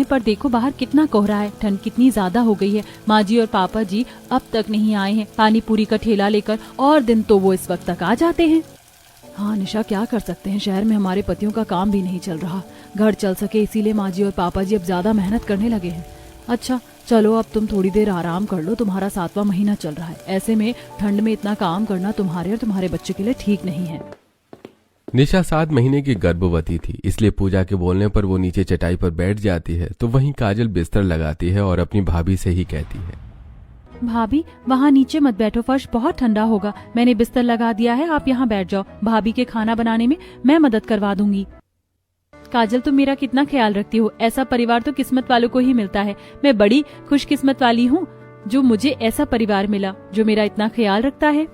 पर देखो बाहर कितना कोहरा है, ठंड कितनी ज्यादा हो गई है। माँ जी और पापा जी अब तक नहीं आए हैं पानी पूरी का ठेला लेकर, और दिन तो वो इस वक्त तक आ जाते हैं। हाँ निशा, क्या कर सकते हैं, शहर में हमारे पतियों का काम भी नहीं चल रहा। घर चल सके इसीलिए माँ जी और पापा जी अब ज्यादा मेहनत करने लगे हैं। अच्छा चलो अब तुम थोड़ी देर आराम कर लो, तुम्हारा 7वां महीना चल रहा है। ऐसे में ठंड में इतना काम करना तुम्हारे और तुम्हारे बच्चे के लिए ठीक नहीं है। निशा 7 महीने की गर्भवती थी, इसलिए पूजा के बोलने पर वो नीचे चटाई पर बैठ जाती है तो वहीं काजल बिस्तर लगाती है और अपनी भाभी से ही कहती है, भाभी वहाँ नीचे मत बैठो, फर्श बहुत ठंडा होगा। मैंने बिस्तर लगा दिया है, आप यहाँ बैठ जाओ। भाभी के खाना बनाने में मैं मदद करवा दूंगी। काजल तुम मेरा कितना ख्याल रखती हो, ऐसा परिवार तो किस्मत वालों को ही मिलता है। मैं बड़ी खुशकिस्मत वाली हूँ जो मुझे ऐसा परिवार मिला जो मेरा इतना ख्याल रखता है।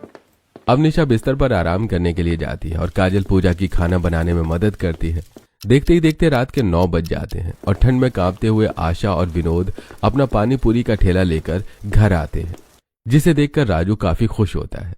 अब निशा बिस्तर पर आराम करने के लिए जाती है और काजल पूजा की खाना बनाने में मदद करती है। देखते ही देखते रात के 9 बज जाते हैं और ठंड में कांपते हुए आशा और विनोद अपना पानी पूरी का ठेला लेकर घर आते हैं, जिसे देखकर राजू काफी खुश होता है।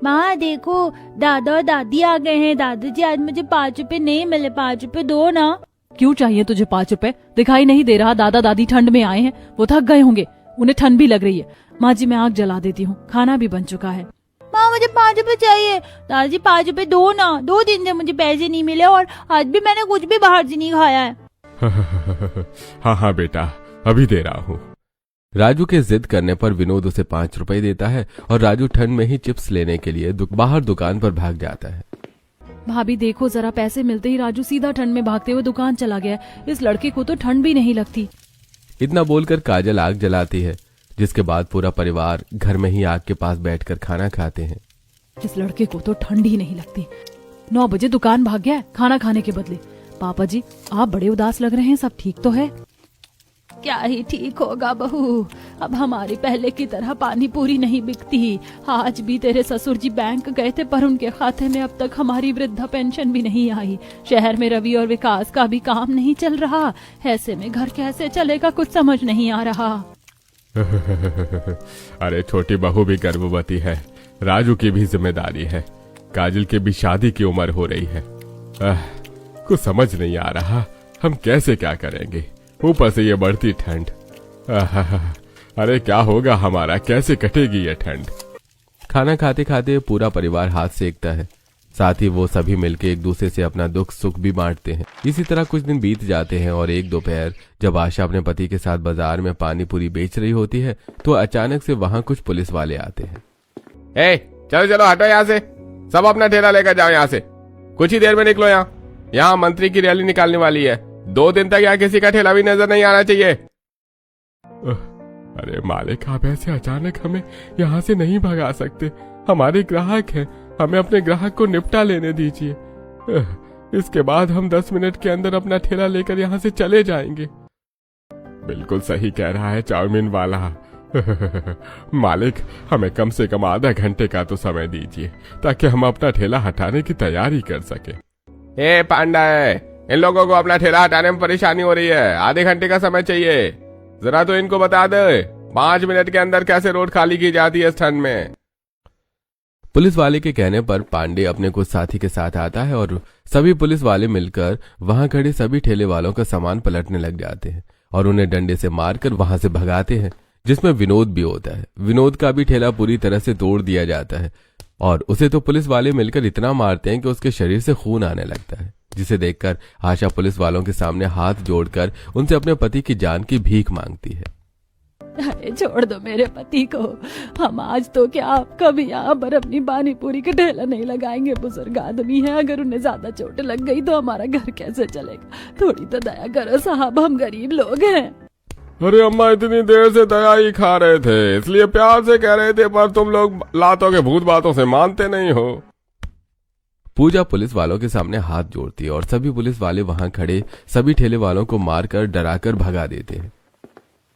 माँ देखो दादा और दादी आ गए हैं। दादाजी आज मुझे 5 रुपए नहीं मिले, 5 रुपए दो ना। क्यों चाहिए तुझे 5 रुपए? दिखाई नहीं दे रहा दादा दादी ठंड में आए हैं, वो थक गए होंगे, उन्हें ठंड भी लग रही है। माँ जी मैं आग जला देती हूँ, खाना भी बन चुका है। माँ मुझे 5 रुपए चाहिए। दादाजी 5 रुपए दो ना, 2 दिन से मुझे पैसे नहीं मिले और आज भी मैंने कुछ भी बाहर से नहीं खाया है। हाँ हाँ बेटा अभी दे रहा हूँ। राजू के जिद करने पर विनोद उसे 5 रुपए देता है और राजू ठंड में ही चिप्स लेने के लिए बाहर दुकान पर भाग जाता है। भाभी देखो जरा, पैसे मिलते ही राजू सीधा ठंड में भागते हुए दुकान चला गया। इस लड़के को तो ठंड भी नहीं लगती। इतना बोलकर काजल आग जलाती है, जिसके बाद पूरा परिवार घर में ही आग के पास बैठकर खाना खाते हैं। इस लड़के को तो ठंड ही नहीं लगती, 9 बजे दुकान भाग गया खाना खाने के बदले। पापा जी आप बड़े उदास लग रहे हैं, सब ठीक तो है? क्या ही ठीक होगा बहू, अब हमारी पहले की तरह पानी पूरी नहीं बिकती। आज भी तेरे ससुर जी बैंक गए थे पर उनके खाते में अब तक हमारी वृद्धा पेंशन भी नहीं आई। शहर में रवि और विकास का भी काम नहीं चल रहा। ऐसे में घर कैसे चलेगा कुछ समझ नहीं आ रहा। अरे छोटी बहू भी गर्भवती है, राजू की भी जिम्मेदारी है, काजल की भी शादी की उम्र हो रही है। कुछ समझ नहीं आ रहा हम कैसे क्या करेंगे, ऊपर से ये बढ़ती ठंड। अरे क्या होगा हमारा, कैसे कटेगी ये ठंड। खाना खाते खाते पूरा परिवार हाथ सेकता है, साथ ही वो सभी मिलकर एक दूसरे से अपना दुख सुख भी बांटते हैं। इसी तरह कुछ दिन बीत जाते हैं और एक दोपहर जब आशा अपने पति के साथ बाजार में पानी पूरी बेच रही होती है तो अचानक से वहां कुछ पुलिस वाले आते हैं। चलो चलो हटो यहाँ से, सब अपना ठेला लेकर जाओ यहाँ से, कुछ ही देर में निकलो। यहाँ मंत्री की रैली निकालने वाली है, 2 दिन तक यहाँ किसी का ठेला भी नजर नहीं आना चाहिए। अरे मालिक आप ऐसे अचानक हमें यहाँ से नहीं भगा सकते, हमारे ग्राहक हैं, हमें अपने ग्राहक को निपटा लेने दीजिए, इसके बाद हम 10 मिनट के अंदर अपना ठेला लेकर यहाँ से चले जाएंगे। बिल्कुल सही कह रहा है चाउमीन वाला। मालिक हमें कम से कम आधा घंटे का तो समय दीजिए ताकि हम अपना ठेला हटाने की तैयारी कर सके। पांडा इन लोगों को अपना ठेला हटाने में परेशानी हो रही है, आधे घंटे का समय चाहिए, जरा तो इनको बता दे 5 मिनट के अंदर कैसे रोड खाली की जाती है इस ठंड में। पुलिस वाले के कहने पर पांडे अपने कुछ साथी के साथ आता है और सभी पुलिस वाले मिलकर वहां खड़े सभी ठेले वालों का सामान पलटने लग जाते हैं और उन्हें डंडे से मारकर वहां से भगाते हैं, जिसमें विनोद भी होता है। विनोद का भी ठेला पूरी तरह से तोड़ दिया जाता है और उसे तो पुलिस वाले मिलकर इतना मारते हैं कि उसके शरीर से खून आने लगता है, जिसे देखकर आशा पुलिस वालों के सामने हाथ जोड़कर उनसे अपने पति की जान की भीख मांगती है। अरे छोड़ दो मेरे पति को, हम आज तो क्या कभी यहाँ पर अपनी पानी पूरी का ठेला नहीं लगाएंगे। बुजुर्ग आदमी है, अगर उन्हें ज्यादा चोट लग गई तो हमारा घर कैसे चलेगा। थोड़ी तो दया करो साहब, हम गरीब लोग हैं। अरे अम्मा इतनी देर से दया ही खा रहे थे, इसलिए प्यार से कह रहे थे, पर तुम लोग लातों के भूत बातों से मानते नहीं हो। पूजा पुलिस वालों के सामने हाथ जोड़ती है और सभी पुलिस वाले वहां खड़े सभी ठेले वालों को मारकर डराकर भगा देते हैं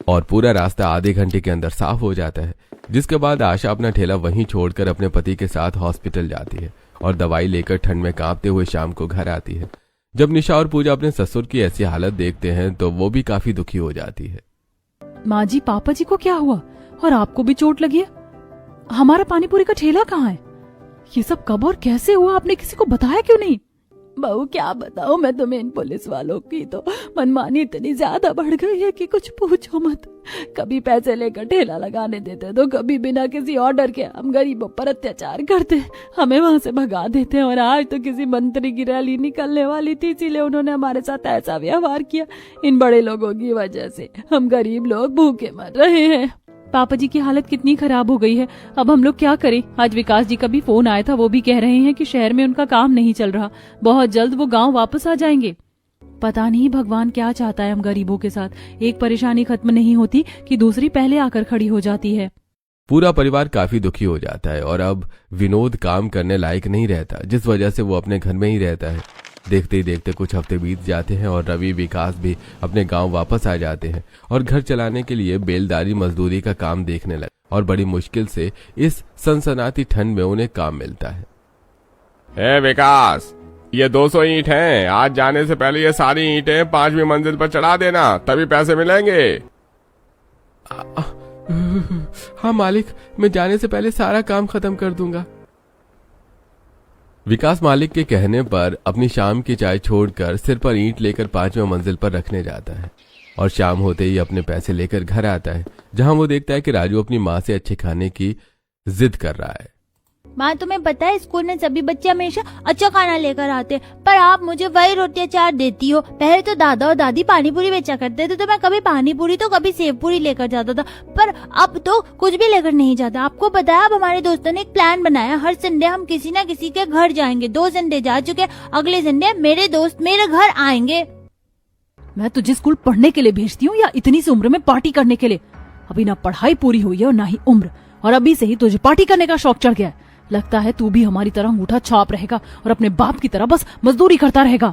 और पूरा रास्ता आधे घंटे के अंदर साफ हो जाता है, जिसके बाद आशा अपना ठेला वहीं छोड़कर अपने पति के साथ हॉस्पिटल जाती है और दवाई लेकर ठंड में कांपते हुए शाम को घर आती है। जब निशा और पूजा अपने ससुर की ऐसी हालत देखते हैं तो वो भी काफी दुखी हो जाती है। माँ जी पापा जी को क्या हुआ और आपको भी चोट लगी है? हमारा पानी पूरी का ठेला कहाँ है? ये सब कब और कैसे हुआ, आपने किसी को बताया क्यों नहीं? बहू क्या बताऊं मैं तुम्हें, इन पुलिस वालों की तो मनमानी इतनी ज्यादा बढ़ गई है कि कुछ पूछो मत। कभी पैसे लेकर ठेला लगाने देते तो कभी बिना किसी ऑर्डर के हम गरीबों पर अत्याचार करते, हमें वहां से भगा देते। और आज तो किसी मंत्री की रैली निकलने वाली थी, इसीलिए उन्होंने हमारे साथ ऐसा व्यवहार किया। इन बड़े लोगों की वजह से हम गरीब लोग भूखे मर रहे हैं। पापा जी की हालत कितनी खराब हो गई है, अब हम लोग क्या करें। आज विकास जी का भी फोन आया था, वो भी कह रहे हैं कि शहर में उनका काम नहीं चल रहा, बहुत जल्द वो गांव वापस आ जाएंगे। पता नहीं भगवान क्या चाहता है हम गरीबों के साथ। एक परेशानी खत्म नहीं होती कि दूसरी पहले आकर खड़ी हो जाती है। पूरा परिवार काफी दुखी हो जाता है और अब विनोद काम करने लायक नहीं रहता, जिस वजह से वो अपने घर में ही रहता है। देखते ही देखते कुछ हफ्ते बीत जाते हैं और रवि विकास भी अपने गांव वापस आ जाते हैं और घर चलाने के लिए बेलदारी मजदूरी का काम देखने लगे और बड़ी मुश्किल से इस सनसनाती ठंड में उन्हें काम मिलता है। ए विकास, ये 200 ईंट हैं, आज जाने से पहले ये सारी ईंटें 5वीं मंजिल पर चढ़ा देना, तभी पैसे मिलेंगे। हाँ मालिक, मैं जाने से पहले सारा काम खत्म कर दूंगा। विकास मालिक के कहने पर अपनी शाम की चाय छोड़कर सिर पर ईंट लेकर 5वीं मंजिल पर रखने जाता है और शाम होते ही अपने पैसे लेकर घर आता है, जहां वो देखता है कि राजू अपनी माँ से अच्छे खाने की जिद कर रहा है। माँ, तुम्हें पता है स्कूल में सभी बच्चे हमेशा अच्छा खाना लेकर आते हैं, पर आप मुझे वही रोटी अचार देती हो। पहले तो दादा और दादी पानी पूरी बेचा करते थे, तो मैं कभी पानी पूरी तो कभी सेव पूरी लेकर जाता था, पर अब तो कुछ भी लेकर नहीं जाता। आपको पता है, अब हमारे दोस्तों ने एक प्लान बनाया, हर संडे हम किसी न किसी के घर जाएंगे। 2 संडे जा चुके, अगले संडे मेरे दोस्त मेरे घर आएंगे। मैं तुझे स्कूल पढ़ने के लिए भेजती हूँ या इतनी सी उम्र में पार्टी करने के लिए? अभी ना पढ़ाई पूरी हुई है और ना ही उम्र, और अभी से ही तुझे पार्टी करने का शौक चढ़ गया है। लगता है तू भी हमारी तरह अंगूठा छाप रहेगा और अपने बाप की तरह बस मजदूरी करता रहेगा।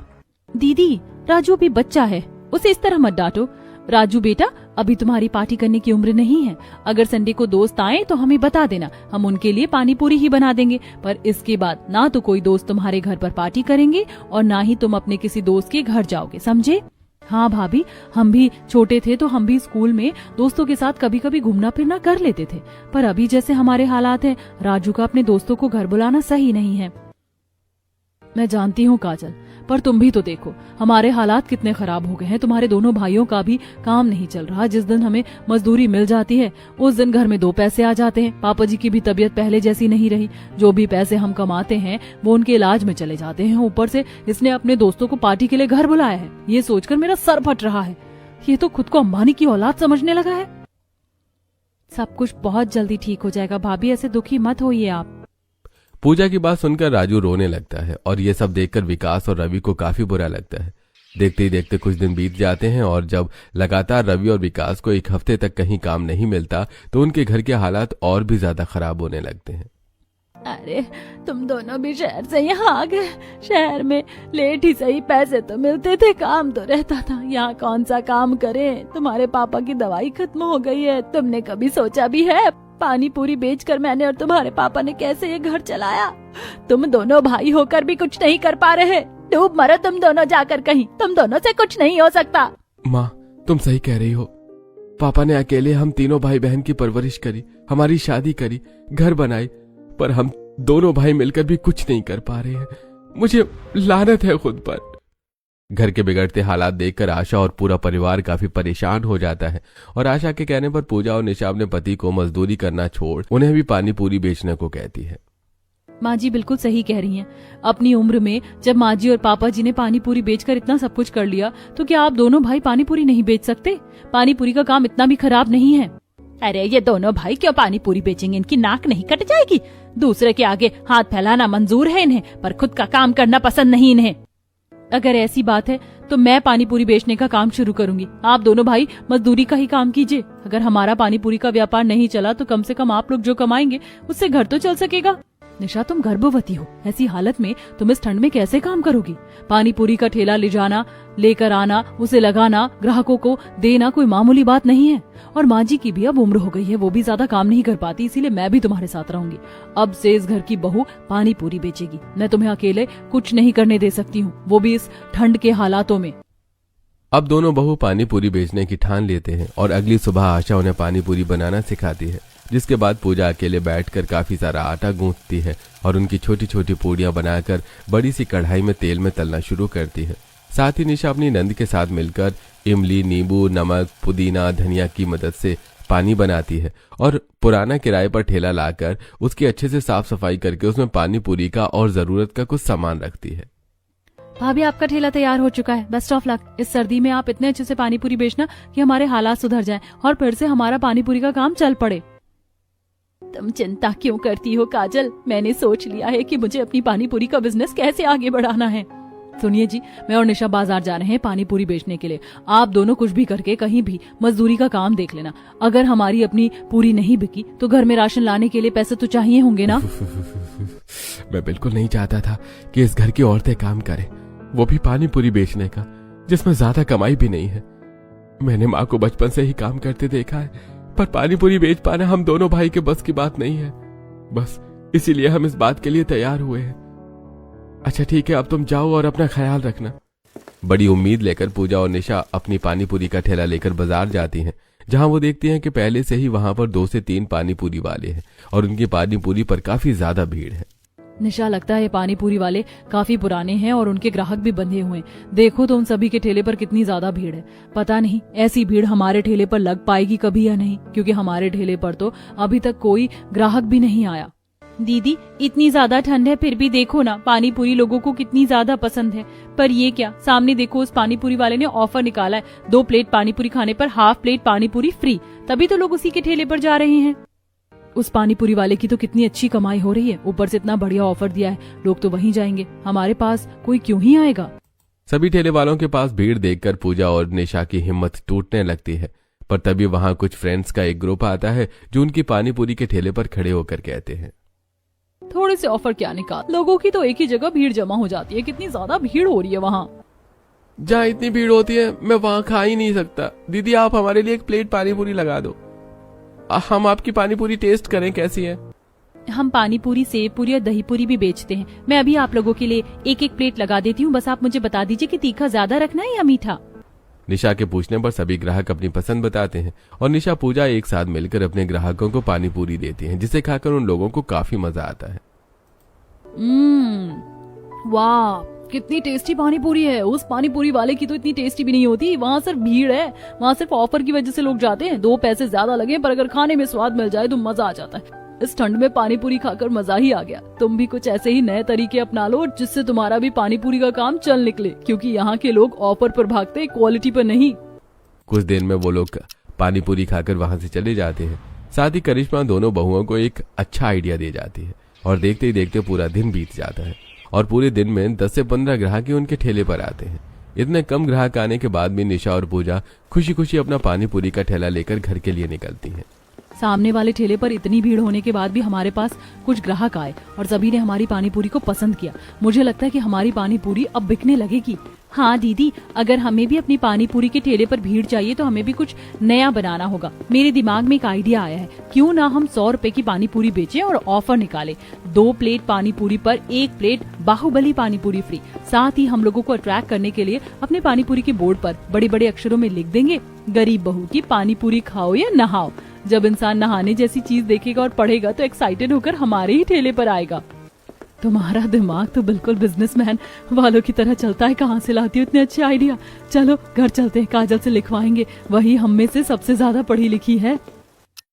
दीदी, राजू अभी बच्चा है, उसे इस तरह मत डांटो। राजू बेटा, अभी तुम्हारी पार्टी करने की उम्र नहीं है। अगर संडे को दोस्त आए तो हमें बता देना, हम उनके लिए पानी पूरी ही बना देंगे। पर इसके बाद ना तो कोई दोस्त तुम्हारे घर पर पार्टी करेंगे और ना ही तुम अपने किसी दोस्त के घर जाओगे, समझे? हाँ भाभी, हम भी छोटे थे तो हम भी स्कूल में दोस्तों के साथ कभी कभी घूमना फिरना कर लेते थे, पर अभी जैसे हमारे हालात हैं, राजू का अपने दोस्तों को घर बुलाना सही नहीं है। मैं जानती हूँ काजल, पर तुम भी तो देखो हमारे हालात कितने खराब हो गए हैं। तुम्हारे दोनों भाइयों का भी काम नहीं चल रहा। जिस दिन हमें मजदूरी मिल जाती है उस दिन घर में 2 पैसे आ जाते हैं। पापा जी की भी तबीयत पहले जैसी नहीं रही। जो भी पैसे हम कमाते हैं वो उनके इलाज में चले जाते हैं। ऊपर से इसने अपने दोस्तों को पार्टी के लिए घर बुलाया है। ये सोचकर मेरा सर फट रहा है। ये तो खुद को अंबानी की औलाद समझने लगा है। सब कुछ बहुत जल्दी ठीक हो जाएगा भाभी, ऐसे दुखी मत होइए आप। पूजा की बात सुनकर राजू रोने लगता है और ये सब देखकर विकास और रवि को काफी बुरा लगता है। देखते ही देखते कुछ दिन बीत जाते हैं और जब लगातार रवि और विकास को 1 हफ्ते तक कहीं काम नहीं मिलता तो उनके घर के हालात और भी ज्यादा खराब होने लगते हैं। अरे तुम दोनों भी शहर से यहाँ आ गए। शहर में लेट ही सही पैसे तो मिलते थे, काम तो रहता था। यहाँ कौन सा काम करें? तुम्हारे पापा की दवाई खत्म हो गई है। तुमने कभी सोचा भी है पानी पूरी बेचकर मैंने और तुम्हारे पापा ने कैसे ये घर चलाया? तुम दोनों भाई होकर भी कुछ नहीं कर पा रहे। डूब मरो तुम दोनों जाकर कहीं, तुम दोनों से कुछ नहीं हो सकता। माँ, तुम सही कह रही हो। पापा ने अकेले हम तीनों भाई बहन की परवरिश करी, हमारी शादी करी, घर बनाई, पर हम दोनों भाई मिलकर भी कुछ नहीं कर पा रहे हैं। मुझे लानत है खुद पर। घर के बिगड़ते हालात देखकर आशा और पूरा परिवार काफी परेशान हो जाता है और आशा के कहने पर पूजा और निशा अपने पति को मजदूरी करना छोड़ उन्हें भी पानी पूरी बेचने को कहती है। माँ जी बिल्कुल सही कह रही हैं। अपनी उम्र में जब माँ जी और पापा जी ने पानी पूरी बेचकर इतना सब कुछ कर लिया, तो क्या आप दोनों भाई पानी पूरी नहीं बेच सकते? पानी पूरी का काम इतना भी खराब नहीं है। अरे ये दोनों भाई क्यों पानी पूरी बेचेंगे? इनकी नाक नहीं कट जाएगी? दूसरे के आगे हाथ फैलाना मंजूर है इन्हें, पर खुद का काम करना पसंद नहीं इन्हें। अगर ऐसी बात है तो मैं पानी पूरी बेचने का काम शुरू करूंगी। आप दोनों भाई मजदूरी का ही काम कीजिए। अगर हमारा पानी पूरी का व्यापार नहीं चला तो कम से कम आप लोग जो कमाएंगे उससे घर तो चल सकेगा। निशा, तुम गर्भवती हो, ऐसी हालत में तुम इस ठंड में कैसे काम करोगी? पानी पूरी का ठेला ले जाना, लेकर आना, उसे लगाना, ग्राहकों को देना कोई मामूली बात नहीं है। और माँ जी की भी अब उम्र हो गई है, वो भी ज्यादा काम नहीं कर पाती, इसीलिए मैं भी तुम्हारे साथ रहूंगी। अब से इस घर की बहू पानी पूरी बेचेगी। मैं तुम्हें अकेले कुछ नहीं करने दे सकती हूँ, वो भी इस ठंड के हालातों में। अब दोनों बहू पानी पूरी बेचने की ठान लेते हैं और अगली सुबह आशा उन्हें पानी पूरी बनाना सिखाती है। जिसके बाद पूजा अकेले बैठकर काफी सारा आटा गूंथती है और उनकी छोटी छोटी पूड़ियां बनाकर बड़ी सी कढ़ाई में तेल में तलना शुरू करती है। साथ ही निशा अपनी नंद के साथ मिलकर इमली, नींबू, नमक, पुदीना, धनिया की मदद से पानी बनाती है और पुराना किराए पर ठेला लाकर उसकी अच्छे से साफ सफाई करके उसमें पानी पूरी का और जरूरत का कुछ सामान रखती है। भाभी आपका ठेला तैयार हो चुका है, बेस्ट ऑफ लक। इस सर्दी में आप इतने अच्छे से पानी पूरी बेचना कि हमारे हालात सुधर जाएं और फिर से हमारा पानी पूरी का काम चल पड़े। तुम चिंता क्यों करती हो काजल, मैंने सोच लिया है कि मुझे अपनी पानी पूरी का बिजनेस कैसे आगे बढ़ाना है। सुनिए जी, मैं और निशा बाजार जा रहे हैं पानी पूरी बेचने के लिए। आप दोनों कुछ भी करके कहीं भी मजदूरी का काम देख लेना। अगर हमारी अपनी पूरी नहीं बिकी तो घर में राशन लाने के लिए पैसे तो चाहिए होंगे ना। मैं बिल्कुल नहीं चाहता था कि इस घर की औरतें काम करें, वो भी पानी पूरी बेचने का, जिसमें ज्यादा कमाई भी नहीं है। मैंने माँ को बचपन से ही काम करते देखा है, पर पानी पूरी बेच पाना हम दोनों भाई के बस की बात नहीं है। बस इसीलिए हम इस बात के लिए तैयार हुए हैं। अच्छा ठीक है, अब तुम जाओ और अपना ख्याल रखना। बड़ी उम्मीद लेकर पूजा और निशा अपनी पानी पूरी का ठेला लेकर बाजार जाती हैं, जहां वो देखती हैं कि पहले से ही वहां पर 2 से 3 पानी पूरी वाले हैं और उनकी पानी पूरी पर काफी ज्यादा भीड़ है। निशा, लगता है पानी पूरी वाले काफी पुराने हैं और उनके ग्राहक भी बंधे हुए हैं। देखो तो उन सभी के ठेले पर कितनी ज्यादा भीड़ है। पता नहीं ऐसी भीड़ हमारे ठेले पर लग पाएगी कभी या नहीं, क्योंकि हमारे ठेले पर तो अभी तक कोई ग्राहक भी नहीं आया। दीदी, इतनी ज्यादा ठंड है फिर भी देखो ना पानी पूरी लोगों को कितनी ज्यादा पसंद है। पर ये क्या, सामने देखो उस पानी पूरी वाले ने ऑफर निकाला है, 2 प्लेट पानी पूरी खाने पर हाफ प्लेट पानी पूरी फ्री। तभी तो लोग उसी के ठेले पर जा रहे हैं। उस पानी पूरी वाले की तो कितनी अच्छी कमाई हो रही है, ऊपर से इतना बढ़िया ऑफर दिया है, लोग तो वहीं जाएंगे, हमारे पास कोई क्यों ही आएगा। सभी ठेले वालों के पास भीड़ देखकर पूजा और निशा की हिम्मत टूटने लगती है। पर तभी वहां कुछ फ्रेंड्स का एक ग्रुप आता है जो उनकी पानी पूरी के ठेले पर खड़े होकर कहते हैं, थोड़े से ऑफर क्या निकाल, लोगों की तो एक ही जगह भीड़ जमा हो जाती है, कितनी ज्यादा भीड़ हो रही है वहाँ। जहाँ इतनी भीड़ होती है मैं वहाँ खा ही नहीं सकता। दीदी आप हमारे लिए 1 प्लेट पानी पूरी लगा दो, हम आपकी पानी पूरी टेस्ट करें कैसी है। हम पानी पूरी, सेव पूरी और दही पूरी भी बेचते हैं। मैं अभी आप लोगों के लिए 1-1 प्लेट लगा देती हूँ, बस आप मुझे बता दीजिए कि तीखा ज्यादा रखना है या मीठा। निशा के पूछने पर सभी ग्राहक अपनी पसंद बताते हैं और निशा पूजा एक साथ मिलकर अपने ग्राहकों को पानी पूरी देती हैं, जिसे खाकर उन लोगों को काफी मजा आता है। वाह, कितनी टेस्टी पानी पूरी है। उस पानी पूरी वाले की तो इतनी टेस्टी भी नहीं होती, वहाँ सिर्फ भीड़ है, वहाँ सिर्फ ऑफर की वजह से लोग जाते हैं। 2 पैसे ज्यादा लगे पर अगर खाने में स्वाद मिल जाए तो मजा आ जाता है। इस ठंड में पानी पूरी खाकर मजा ही आ गया। तुम भी कुछ ऐसे ही नए तरीके अपना लो जिससे तुम्हारा भी पानी पूरी का काम चल निकले, क्योंकि यहाँ के लोग ऑफर पर भागते, क्वालिटी पर नहीं। कुछ देर में वो लोग पानी पूरी खाकर वहां से चले जाते हैं। साथ ही करिश्मा दोनों बहुओं को एक अच्छा आइडिया दे जाती है और देखते ही देखते पूरा दिन बीत जाता है और पूरे दिन में 10 से 15 ग्राहक उनके ठेले पर आते हैं। इतने कम ग्राहक आने के बाद भी निशा और पूजा खुशी खुशी अपना पानी पूरी का ठेला लेकर घर के लिए निकलती हैं। सामने वाले ठेले पर इतनी भीड़ होने के बाद भी हमारे पास कुछ ग्राहक आए और सभी ने हमारी पानी पूरी को पसंद किया। मुझे लगता है कि हमारी पानी पूरी अब बिकने लगेगी। हाँ दीदी, अगर हमें भी अपनी पानी पूरी के ठेले पर भीड़ चाहिए तो हमें भी कुछ नया बनाना होगा। मेरे दिमाग में एक आइडिया आया है, क्यों ना हम 100 रुपए की पानी पूरी बेचें और ऑफर निकालें। 2 प्लेट पानी पूरी पर 1 प्लेट बाहुबली पानी पूरी फ्री। साथ ही हम लोगों को अट्रैक्ट करने के लिए अपने पानी पूरी के बोर्ड पर बड़े बड़े अक्षरों में लिख देंगे, गरीब बहू की पानी पूरी खाओ या नहाओ। जब इंसान नहाने जैसी चीज देखेगा और पढ़ेगा तो एक्साइटेड होकर हमारे ही ठेले पर आएगा। तुम्हारा दिमाग तो बिल्कुल बिजनेसमैन वालों की तरह चलता है, कहाँ से लाती हो इतने अच्छे आइडिया। चलो घर चलते हैं, काजल से लिखवाएंगे, वही हम में से सबसे ज्यादा पढ़ी लिखी है।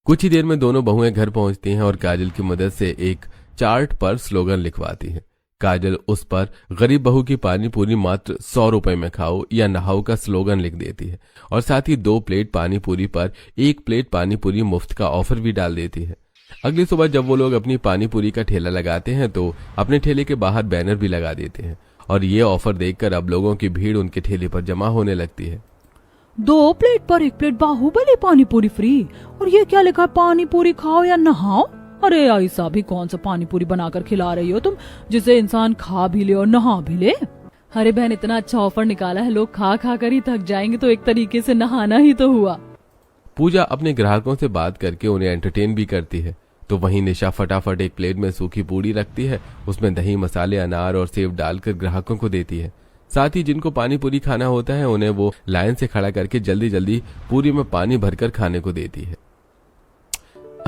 कुछ ही देर में दोनों बहुएं घर पहुंचती हैं और काजल की मदद से एक चार्ट पर स्लोगन लिखवाती है। काजल उस पर गरीब बहू की पानी पूरी मात्र 100 रुपए में खाओ या नहाओ का स्लोगन लिख देती है और साथ ही 2 प्लेट पानी पूरी पर 1 प्लेट पानी पूरी मुफ्त का ऑफर भी डाल देती है। अगली सुबह जब वो लोग अपनी पानी पूरी का ठेला लगाते हैं तो अपने ठेले के बाहर बैनर भी लगा देते हैं और ये ऑफर देखकर अब लोगों की भीड़ उनके ठेले पर जमा होने लगती है। 2 प्लेट पर 1 प्लेट बाहुबली पानी पूरी फ्री। और ये क्या लिखा है, पानी पूरी खाओ या नहाओ। अरे ऐसा भी कौन सा पानी पूरी बनाकर खिला रही हो तुम, जिसे इंसान खा भी ले और नहा भी ले। अरे बहन, इतना अच्छा ऑफर निकाला है, लोग खा खा कर ही थक जाएंगे, तो एक तरीके से नहाना ही तो हुआ। पूजा अपने ग्राहकों से बात करके उन्हें एंटरटेन भी करती है, तो वहीं निशा फटाफट एक प्लेट में सूखी पूड़ी रखती है, उसमें दही, मसाले, अनार और सेब डालकर ग्राहकों को देती है। साथ ही जिनको पानी पूरी खाना होता है उन्हें वो लाइन से खड़ा करके जल्दी जल्दी पूरी में पानी भरकर खाने को देती है।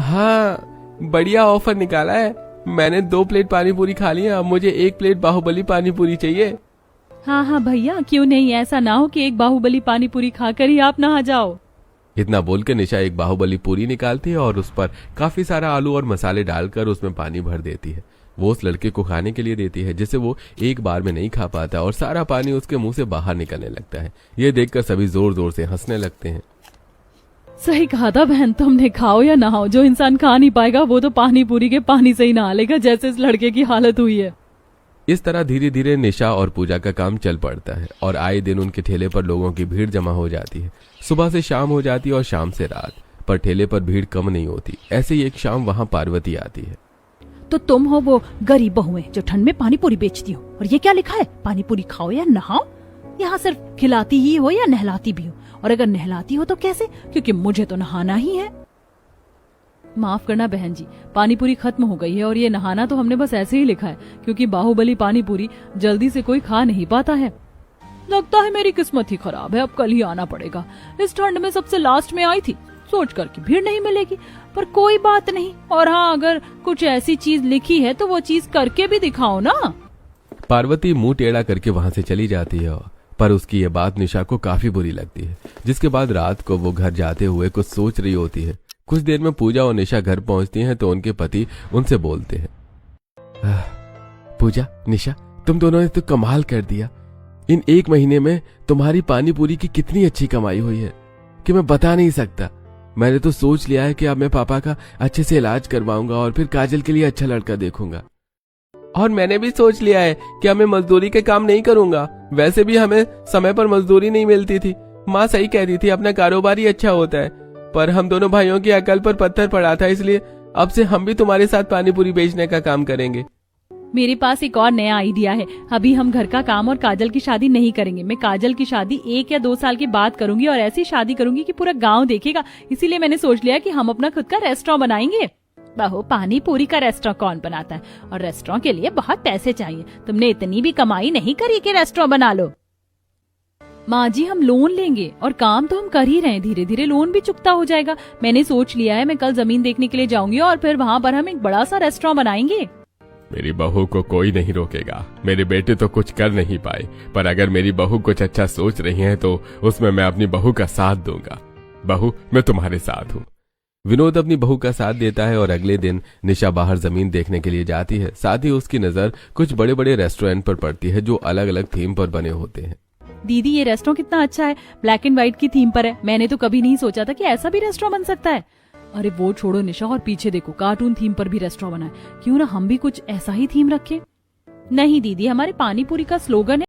हाँ, बढ़िया ऑफर निकाला है। मैंने 2 प्लेट पानी पूरी खा ली है, अब मुझे 1 प्लेट बाहुबली पानी पूरी चाहिए। हाँ हाँ भैया, क्यों नहीं, ऐसा ना हो कि एक बाहुबली पानी पूरी खाकर ही आप नहा जाओ। इतना बोलकर निशा एक बाहुबली पूरी निकालती है और उस पर काफी सारा आलू और मसाले डालकर उसमें पानी भर देती है। वो उस लड़के को खाने के लिए देती है, जिसे वो एक बार में नहीं खा पाता और सारा पानी उसके मुंह से बाहर निकलने लगता है। ये देखकर सभी जोर जोर से हंसने लगते हैं। सही कहा था बहन, तुमने खाओ या नहाओ, जो इंसान खा नहीं पाएगा वो तो पानी पूरी के पानी से ही नहा लेगा, जैसे इस लड़के की हालत हुई है। इस तरह धीरे धीरे निशा और पूजा का काम चल पड़ता है और आए दिन उनके ठेले पर लोगों की भीड़ जमा हो जाती है। सुबह से शाम हो जाती है और शाम से रात, पर ठेले पर भीड़ कम नहीं होती। ऐसे ही एक शाम वहां पार्वती आती है। तो तुम हो वो गरीब बहुएं जो ठंड में पानी पूरी बेचती हो, और ये क्या लिखा है, पानी पूरी खाओ या नहाओ? यहाँ सिर्फ खिलाती ही हो या नहलाती भी हो? और अगर नहलाती हो तो कैसे, क्योंकि मुझे तो नहाना ही है। माफ करना बहन जी, पानी पूरी खत्म हो गई है और ये नहाना तो हमने बस ऐसे ही लिखा है, क्योंकि बाहुबली पानी पूरी जल्दी से कोई खा नहीं पाता है। लगता है मेरी किस्मत ही खराब है, अब कल ही आना पड़ेगा। इस ठंड में सबसे लास्ट में आई थी, सोच कर कि भीड़ नहीं मिलेगी, पर कोई बात नहीं। और हाँ, अगर कुछ ऐसी चीज लिखी है तो वो चीज करके भी दिखाओ ना। पार्वती मुंह टेढ़ा करके वहां से चली जाती है, पर उसकी ये बात निशा को काफी बुरी लगती है। जिसके बाद रात को वो घर जाते हुए कुछ सोच रही होती है। कुछ देर में पूजा और निशा घर पहुंचती हैं तो उनके पति उनसे बोलते हैं, पूजा, निशा, तुम दोनों ने तो कमाल कर दिया। इन 1 महीने में तुम्हारी पानी पूरी की कितनी अच्छी कमाई हुई है कि मैं बता नहीं सकता। मैंने तो सोच लिया है कि अब मैं पापा का अच्छे से इलाज करवाऊंगा और फिर काजल के लिए अच्छा लड़का देखूंगा। और मैंने भी सोच लिया है कि अब मैं मजदूरी के काम नहीं करूंगा। वैसे भी हमें समय पर मजदूरी नहीं मिलती थी। माँ सही कह रही थी, अपना कारोबार ही अच्छा होता है, पर हम दोनों भाइयों की अकल पर पत्थर पड़ा था, इसलिए अब से हम भी तुम्हारे साथ पानी पूरी बेचने का काम करेंगे। मेरे पास एक और नया आइडिया है। अभी हम घर का काम और काजल की शादी नहीं करेंगे। मैं काजल की शादी 1 या 2 साल के बाद करूंगी और ऐसी शादी करूंगी कि पूरा गांव देखेगा। इसीलिए मैंने सोच लिया कि हम अपना खुद का रेस्टोरेंट बनाएंगे। बहू, पानी पूरी का रेस्टोरेंट कौन बनाता है, और रेस्टोरेंट के लिए बहुत पैसे चाहिए। तुमने इतनी भी कमाई नहीं करी कि रेस्टोरेंट बना लो। माँ जी, हम लोन लेंगे और काम तो हम कर ही रहे हैं, धीरे धीरे लोन भी चुकता हो जाएगा। मैंने सोच लिया है, मैं कल जमीन देखने के लिए जाऊंगी और फिर वहाँ पर हम एक बड़ा सा रेस्टोरेंट बनाएंगे। मेरी बहू को कोई नहीं रोकेगा। मेरे बेटे तो कुछ कर नहीं पाए, पर अगर मेरी बहू कुछ अच्छा सोच रही है तो उसमें मैं अपनी बहू का साथ दूंगा। बहू, मैं तुम्हारे साथ हूँ। विनोद अपनी बहू का साथ देता है और अगले दिन निशा बाहर जमीन देखने के लिए जाती है। साथ ही उसकी नजर कुछ बड़े बड़े रेस्टोरेंट पर पड़ती है जो अलग अलग थीम पर बने होते हैं। दीदी, ये रेस्टोरेंट कितना अच्छा है, ब्लैक एंड व्हाइट की थीम पर है। मैंने तो कभी नहीं सोचा था कि ऐसा भी रेस्टोरेंट बन सकता है। अरे वो छोड़ो निशा, और पीछे देखो, कार्टून थीम पर भी रेस्टोरेंट बना है। क्यों ना हम भी कुछ ऐसा ही थीम रखें? नहीं दीदी, हमारे पानी पूरी का स्लोगन है